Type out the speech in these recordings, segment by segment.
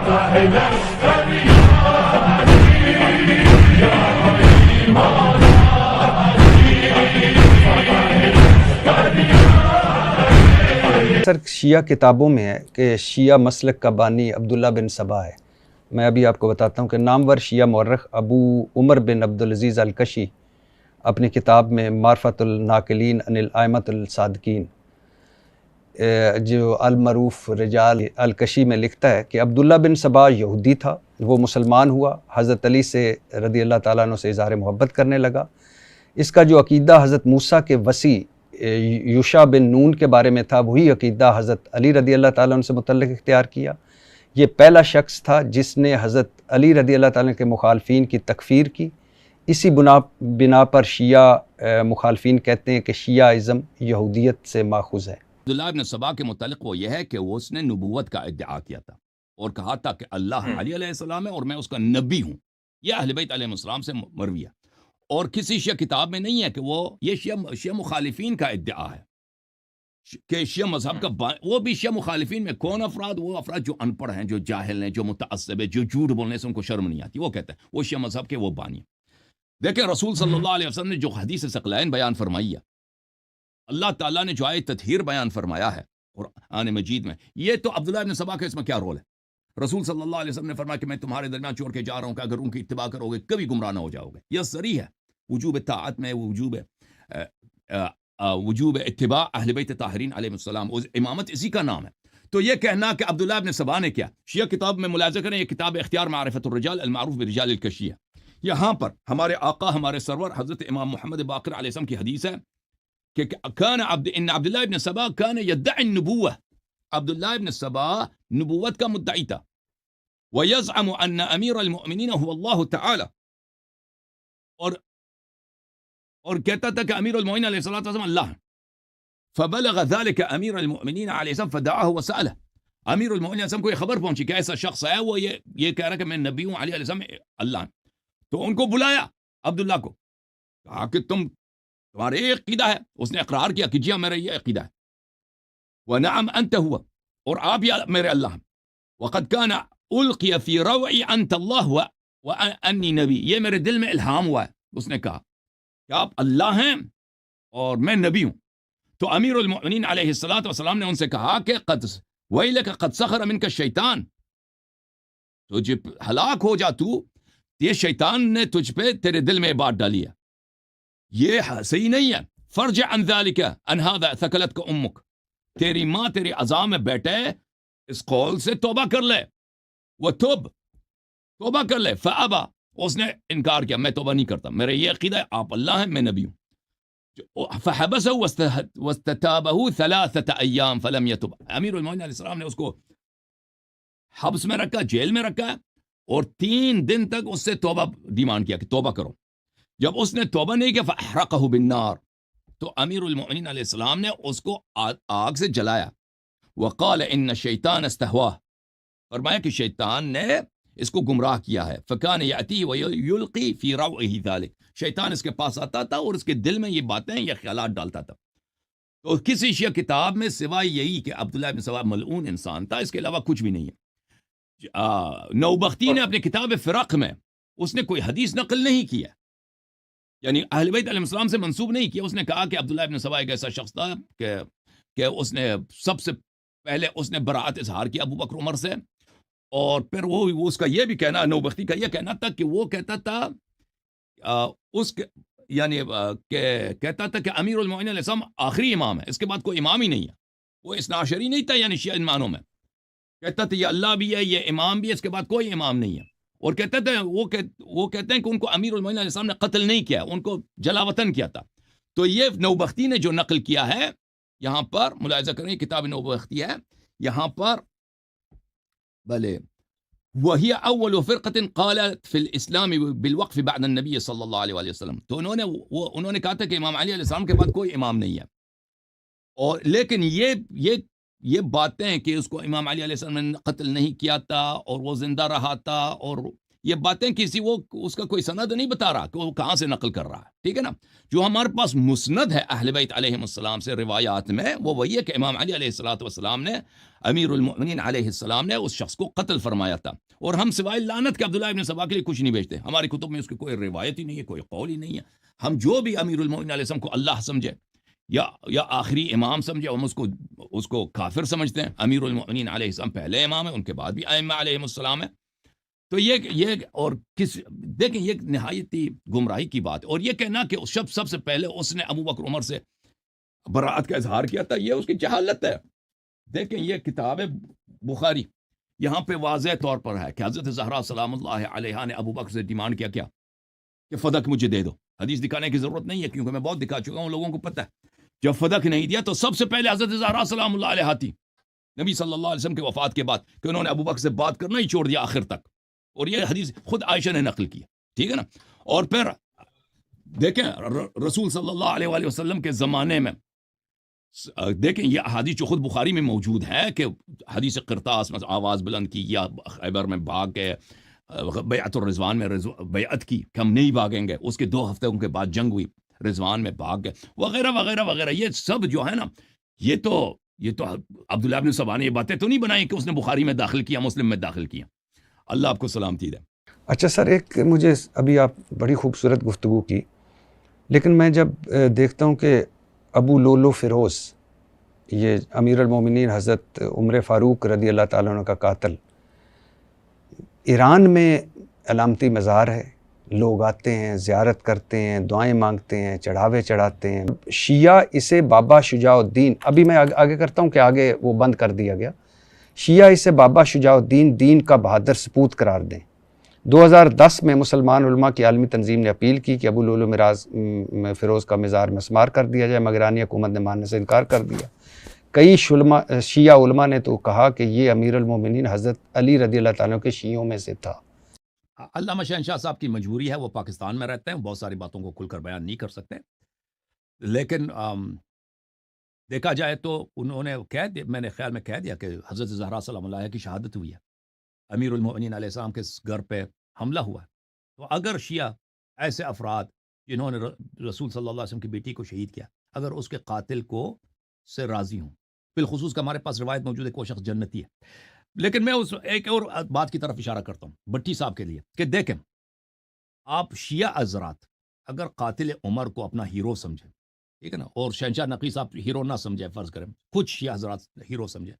اکثر شیعہ کتابوں میں ہے کہ شیعہ مسلک کا بانی عبداللہ بن سبا ہے۔ میں ابھی آپ کو بتاتا ہوں کہ نامور شیعہ مورخ ابو عمر بن عبدالعزیز الکشی اپنی کتاب میں معرفت الناقلین عن الائمۃ الصادقین جو المعروف رجال الکشی میں لکھتا ہے کہ عبداللہ بن سبا یہودی تھا، وہ مسلمان ہوا، حضرت علی سے رضی اللہ تعالیٰ عنہ سے اظہار محبت کرنے لگا۔ اس کا جو عقیدہ حضرت موسیٰ کے وصی یوشع بن نون کے بارے میں تھا، وہی عقیدہ حضرت علی رضی اللہ تعالیٰ عنہ سے متعلق اختیار کیا۔ یہ پہلا شخص تھا جس نے حضرت علی رضی اللہ تعالیٰ عنہ کے مخالفین کی تکفیر کی۔ اسی بنا پر شیعہ مخالفین کہتے ہیں کہ شیعہ ازم یہودیت سے ماخوذ ہے۔ عبداللہ ابن سبا کے متعلق وہ یہ ہے کہ وہ اس نے نبوت کا ادعا کیا تھا اور کہا تھا کہ اللہ علی علیہ السلام ہے اور میں اس کا نبی ہوں۔ یہ اہل بیت علیہ السلام سے مروی ہے، اور کسی شیعہ کتاب میں نہیں ہے کہ وہ یہ شیعہ مخالفین کا ادعا ہے کہ شیعہ مذہب کا وہ بھی شیعہ مخالفین میں کون افراد؟ وہ افراد جو ان پڑھ ہیں، جو جاہل ہیں، جو متعصب ہیں، جو جھوٹ بولنے سے ان کو شرم نہیں آتی، وہ کہتے ہیں وہ شیعہ مذہب کے وہ بانی ہیں۔ دیکھیں رسول صلی اللہ علیہ وسلم نے جو حدیث ثقلین بیان فرمائی ہے، اللہ تعالیٰ نے جو آیت تطہیر بیان فرمایا ہے قرآن مجید میں، یہ تو عبداللہ ابن سبا کا اس میں کیا رول ہے؟ رسول صلی اللہ علیہ وسلم نے فرمایا کہ میں تمہارے درمیان چھوڑ کے جا رہا ہوں کہ اگر ان کی اتباع کرو گے کبھی گمراہ نہ ہو جاؤ گے۔ یہ صریح ہے وجوب طاعت میں، وجوب اتباع اہل بیت طاہرین علیہ السلام، امامت اسی کا نام ہے۔ تو یہ کہنا کہ عبداللہ ابن سبا نے کیا، شیعہ کتاب میں ملاحظہ کریں، یہ کتاب اختیار معرفت الرجال المعروف برجال الکشی ہے۔ یہاں پر ہمارے آقا ہمارے سرور حضرت امام محمد باقر علیہ السلام کی حدیث ہے کہ ان عبداللہ ابن سبا کان یدعی النبوہ، عبداللہ ابن سبا نبوت کا مدعی تھا، ویزعم ان امیر المؤمنین هو اللہ تعالی، اور کہتا تھا کہ امیر المؤمنین علیہ السلام اللہ ہے۔ فبلغ ذلك امیر المؤمنین علیہ السلام فدعاه وسأله، امیر المؤمنین علیہ السلام کو یہ خبر پہنچی کہ ایسا شخص ہے، وہ یہ کہہ رہا کہ میں نبی ہوں، علی علیہ السلام اللہ ہے۔ تو ان کو بلایا عبداللہ کو، کہا کہ تمہارے یہ عقیدہ ہے؟ اس نے اقرار کیا کہ جی ہاں میرا یہ عقیدہ ہے۔ ونعم انت ہوا، اور آپ یہ میرے اللہ ہیں۔ وقد كان القی فی روعی انت اللہ وانی نبی، یہ میرے دل میں الہام ہوا ہے، اس نے کہا کہ آپ اللہ ہیں اور میں نبی ہوں۔ تو امیر المؤمنین علیہ السلام نے ان سے کہا کہ قد ویلک قد سخر منک الشیطان، تو جب ہلاک ہو جا تو، یہ شیطان نے تجھ پہ تیرے دل میں بات ڈالی ہے، یہ صحیح نہیں ہے۔ فرجع عن ذلك ان هذا ثقلتك امك، تیری ماں تیری عزا میں بیٹھے، اس قول سے توبہ کر لے، وہ توبہ کر لے۔ فابا، اس نے انکار کیا، میں توبہ نہیں کرتا، میرا یہ عقیدہ ہے آپ اللہ ہیں، میں نبی ہوں۔ فحبسه واستتابه 3 ایام فلم يتب، امیر المؤمنین علیہ السلام نے اس کو حبس میں رکھا، جیل میں رکھا، اور 3 دن تک اس سے توبہ ڈیمانڈ کیا کہ توبہ کرو۔ جب اس نے توبہ نہیں کیا فاحرقه بالنار، تو امیر المؤمنین علیہ السلام نے اس کو آگ سے جلایا۔ وقال ان الشیطان استہواہ، فرمایا کہ شیطان نے اس کو گمراہ کیا ہے۔ فکان یاتی ویلقی فی روعہ ذلک، شیطان اس کے پاس آتا تھا اور اس کے دل میں یہ باتیں، یہ خیالات ڈالتا تھا۔ تو کسی شیعہ کتاب میں سوائے یہی کہ عبداللہ ابن سبا ملعون انسان تھا، اس کے علاوہ کچھ بھی نہیں ہے۔ نوبختی نے اپنے کتاب فرق میں اس نے کوئی حدیث نقل نہیں کیا، یعنی اہل بیت علیہ السلام سے منسوب نہیں کیا۔ اس نے کہا کہ عبداللہ ابن سبا ایک ایسا شخص تھا کہ اس نے سب سے پہلے اس نے براءت اظہار کیا ابو بکر عمر سے، اور پھر وہ اس کا یہ بھی کہنا، نوبختی کا یہ کہنا تھا کہ وہ کہتا تھا کہتا تھا کہ امیر المؤمنین علیہ السلام آخری امام ہے، اس کے بعد کوئی امام ہی نہیں ہے۔ وہ اثنا عشری نہیں تھا، یعنی شیعہ ایمانوں میں کہتا تھا یہ اللہ بھی ہے، یہ امام بھی ہے، اس کے بعد کوئی امام نہیں ہے۔ اور کہتے تھے وہ کہتے ہیں کہ ان کو امیر المؤمنین علیہ السلام نے قتل نہیں کیا، ان کو جلا وطن کیا تھا۔ تو یہ نوبختی نے جو نقل کیا ہے، یہاں پر ملاحظہ کریں، کتاب نوبختی ہے، یہاں پر بلے وہی اول فرقۃ قالت فی الاسلام بالوقف بعد النبی صلی اللہ علیہ وآلہ وسلم، تو انہوں نے کہا تھا کہ امام علی علیہ السلام کے بعد کوئی امام نہیں ہے، اور لیکن یہ باتیں کہ اس کو امام علی علیہ السلام نے قتل نہیں کیا تھا اور وہ زندہ رہا تھا، اور یہ باتیں کسی وہ اس کا کوئی سند نہیں بتا رہا کہ وہ کہاں سے نقل کر رہا ہے، ٹھیک ہے نا. جو ہمارے پاس مسند ہے اہل بیت علیہم السلام سے روایات میں، وہ وہی ہے کہ امام علی علیہ الصلوۃ والسلام نے، امیر المؤمنین علیہ السلام نے اس شخص کو قتل فرمایا تھا. اور ہم سوائے لعنت کے عبداللہ ابن سبا کے لیے کچھ نہیں بیچتے. ہماری کتب میں اس کی کوئی روایت ہی نہیں ہے، کوئی قول ہی نہیں ہے. ہم جو بھی امیر المؤمنین علیہ السلام کو اللہ سمجھے یا آخری امام سمجھے، ہم اس کو کافر سمجھتے ہیں. امیر المؤمنین علیہ السلام پہلے امام ہیں، ان کے بعد بھی ائمہ علیہم السلام ہے. تو یہ اور دیکھیں یہ نہایت ہی گمراہی کی بات. اور یہ کہنا کہ سب سے پہلے اس نے ابو بکر عمر سے براءت کا اظہار کیا تھا، یہ اس کی جہالت ہے. دیکھیں یہ کتاب ہے بخاری، یہاں پہ واضح طور پر ہے کہ حضرت زہرا سلام اللہ علیہا نے ابو بکر سے ڈیمانڈ کیا کہ فدق مجھے دے دو. حدیث دکھانے کی ضرورت نہیں ہے کیونکہ میں بہت دکھا چکا ہوں، لوگوں کو پتہ ہے. جب فدق نہیں دیا تو سب سے پہلے حضرت زہرا سلام اللہ علیہا تھی نبی صلی اللہ علیہ وسلم کے وفات کے بعد، کہ انہوں نے ابو بکر سے بات کرنا ہی چھوڑ دیا آخر تک. اور یہ حدیث خود عائشہ نے نقل کی، ٹھیک ہے نا. اور پھر دیکھیں رسول صلی اللہ علیہ وآلہ وسلم کے زمانے میں دیکھیں یہ حدیث جو خود بخاری میں موجود ہے کہ حدیث قرطاس میں آواز بلند کی یا خیبر میں بھاگ کے بیعت الرضوان میں بیعت کی کہ ہم نہیں بھاگیں گے. اس کے 2 ہفتوں کے بعد جنگ ہوئی، رضوان میں بھاگ گئے وغیرہ وغیرہ وغیرہ. یہ سب جو ہے نا یہ تو عبداللہ ابن سبا نے یہ باتیں تو نہیں بنائی کہ اس نے بخاری میں داخل کیا، مسلم میں داخل کیا. اللہ آپ کو سلامتی دے. اچھا سر، ایک مجھے ابھی آپ بڑی خوبصورت گفتگو کی، لیکن میں جب دیکھتا ہوں کہ ابو لولو فیروز، یہ امیر المومنین حضرت عمر فاروق رضی اللہ تعالیٰ عنہ کا قاتل، ایران میں علامتی مزار ہے، لوگ آتے ہیں، زیارت کرتے ہیں، دعائیں مانگتے ہیں، چڑھاوے چڑھاتے ہیں. شیعہ اسے بابا شجاع الدین، ابھی میں آگے کرتا ہوں کہ آگے وہ بند کر دیا گیا، شیعہ اسے بابا شجاع الدین دین کا بہادر سپوت قرار دیں. 2010 میں مسلمان علماء کی عالمی تنظیم نے اپیل کی کہ ابو لولو فیروز کا مزار مسمار کر دیا جائے، مگر ایرانی حکومت نے ماننے سے انکار کر دیا. کئی شیعہ علماء نے تو کہا کہ یہ امیر المومنین حضرت علی رضی اللہ تعالیٰ کے شیعوں میں سے تھا. علامہ شہنشاہ صاحب کی مجبوری ہے، وہ پاکستان میں رہتے ہیں، بہت ساری باتوں کو کھل کر بیان نہیں کر سکتے. لیکن دیکھا جائے تو انہوں نے میں نے خیال میں کہہ دیا کہ حضرت زہرا سلام اللہ کی شہادت ہوئی ہے، امیر المؤمنین علیہ السلام کے گھر پہ حملہ ہوا ہے. تو اگر شیعہ ایسے افراد جنہوں نے رسول صلی اللہ علیہ وسلم کی بیٹی کو شہید کیا، اگر اس کے قاتل کو سے راضی ہوں، بالخصوص کہ ہمارے پاس روایت موجود ہے کہ وہ شخص جنتی ہے. لیکن میں اس ایک اور بات کی طرف اشارہ کرتا ہوں بٹی صاحب کے لیے کہ دیکھیں آپ شیعہ حضرات اگر قاتل عمر کو اپنا ہیرو سمجھیں، ٹھیک ہے نا، اور شہنشاہ نقی صاحب ہیرو نہ سمجھے، فرض کریں کچھ شیعہ حضرات ہیرو سمجھے،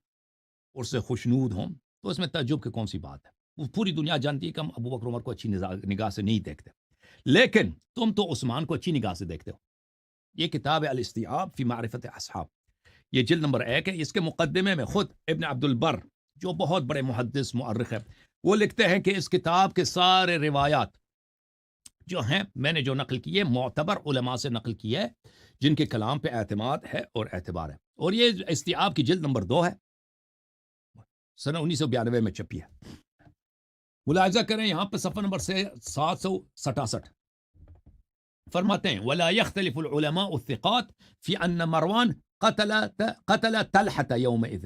اس سے خوشنود ہوں، تو اس میں تعجب کی کون سی بات ہے؟ وہ پوری دنیا جانتی ہے کہ ہم ابو بکر عمر کو اچھی نگاہ سے نہیں دیکھتے، لیکن تم تو عثمان کو اچھی نگاہ سے دیکھتے ہو. یہ کتاب ہے الاستیعاب فی معرفت اصحاب، یہ جلد نمبر 1 ہے. اس کے مقدمے میں خود ابن عبد البر جو بہت بڑے محدث مؤرخ ہے، وہ لکھتے ہیں کہ اس کتاب کے سارے روایات جو ہیں میں نے جو نقل کی ہے معتبر علماء سے نقل کی ہے، جن کے کلام پہ اعتماد ہے اور اعتبار ہے. اور یہ استیعاب کی جلد نمبر 2 ہے، سنہ 1992 میں چھپی ہے. ملاحظہ کریں یہاں پہ صفحہ نمبر 767 فرماتے ہیں وَلَا يَخْتَلِفُ الْعُلَمَاءُ الثِّقَاتِ فِي أَنَّ مَرْوَانَ قتل طلحة يومئذ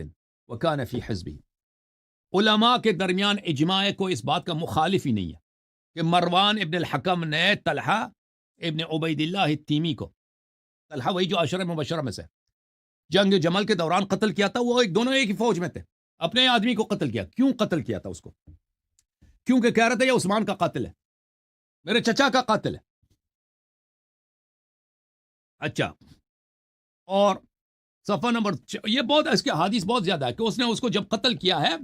وكان في حزبه. علماء کے درمیان اجماع ہے، کوئی اس بات کا مخالف ہی نہیں ہے کہ مروان ابن الحکم نے طلحہ ابن عبید اللہ التیمی کو، طلحہ وہی جو عشرہ مبشرہ میں سے، جنگ جمل کے دوران قتل کیا تھا. وہ دونوں ایک ہی فوج میں تھے، اپنے آدمی کو قتل کیا. کیوں قتل کیا تھا اس کو؟ کیونکہ کہہ رہا تھا یہ عثمان کا قاتل ہے، میرے چچا کا قاتل ہے. اچھا، اور صفحہ نمبر یہ بہت اس کے حدیث بہت زیادہ ہے کہ اس نے اس کو جب قتل کیا ہے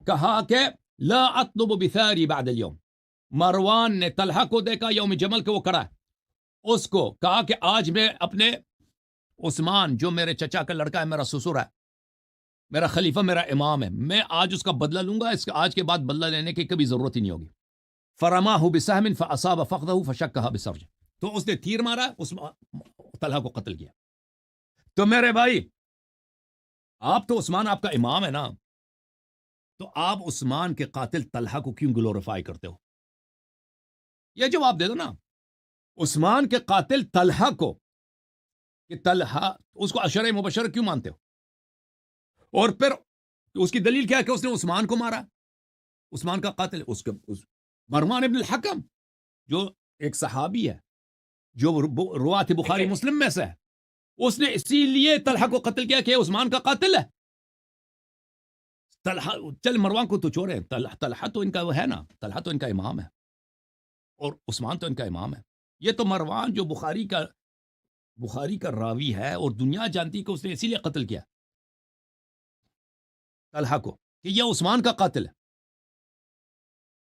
کہا کہ لا اطلب بثاری بعد اليوم. مروان نے طلحہ کو دیکھا یوم جمل کے وہ کڑا ہے، اس کو کہا کہ آج میں اپنے عثمان جو میرے چچا کا لڑکا ہے، میرا سسر ہے، میرا خلیفہ، میرا امام ہے، میں آج اس کا بدلہ لوں گا، اس کا آج کے بعد بدلہ لینے کی کبھی ضرورت ہی نہیں ہوگی. فرماہ بسہم فاصاب فخذہ فشکہ بسرج، تو اس نے تیر مارا، اس طلحہ کو قتل کیا. تو میرے بھائی آپ تو عثمان آپ کا امام ہے نا، تو آپ عثمان کے قاتل طلحہ کو کیوں گلوریفائی کرتے ہو؟ یہ جواب دے دو نا. عثمان کے قاتل طلحہ کو، کہ طلحہ اس کو عشرہ مبشرہ کیوں مانتے ہو؟ اور پھر اس کی دلیل کیا ہے کہ اس نے عثمان کو مارا، عثمان کا قاتل مروان ابن الحکم جو ایک صحابی ہے جو روات بخاری مسلم میں سے ہے، اس نے اسی لیے طلحہ کو قتل کیا کہ عثمان کا قاتل ہے. طلحہ چل مروان کو تو چھوڑے، طلحہ تو ان کا وہ ہے نا، طلحہ تو ان کا امام ہے اور عثمان تو ان کا امام ہے. یہ تو مروان جو بخاری کا راوی ہے اور دنیا جانتی کہ اس نے اسی لیے قتل کیا طلحہ کو کہ یہ عثمان کا قاتل ہے.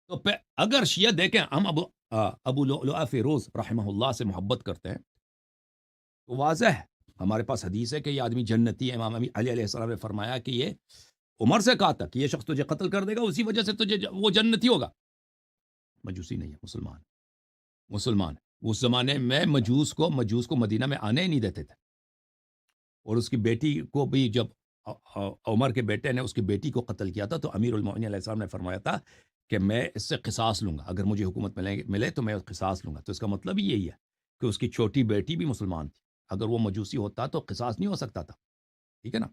تو اگر شیعہ دیکھیں ہم ابو لؤلؤ فیروز رحمہ اللہ سے محبت کرتے ہیں تو واضح ہے، ہمارے پاس حدیث ہے کہ یہ آدمی جنتی ہے. امام علی علیہ السلام نے فرمایا کہ یہ عمر سے کہا تھا کہ یہ شخص تجھے قتل کر دے گا، اسی وجہ سے تجھے وہ جنتی ہوگا. مجوسی نہیں ہے، مسلمان. اس زمانے میں مجوس کو مدینہ میں آنے ہی نہیں دیتے تھے. اور اس کی بیٹی کو بھی جب عمر کے بیٹے نے اس کی بیٹی کو قتل کیا تھا تو امیر المؤمنین علیہ السلام نے فرمایا تھا کہ میں اس سے قصاص لوں گا، اگر مجھے حکومت ملے تو میں قصاص لوں گا. تو اس کا مطلب ہی یہی ہے کہ اس کی چھوٹی بیٹی بھی مسلمان تھی، اگر وہ مجوسی ہوتا تو قصاص نہیں ہو سکتا تھا. ٹھیک ہے نا.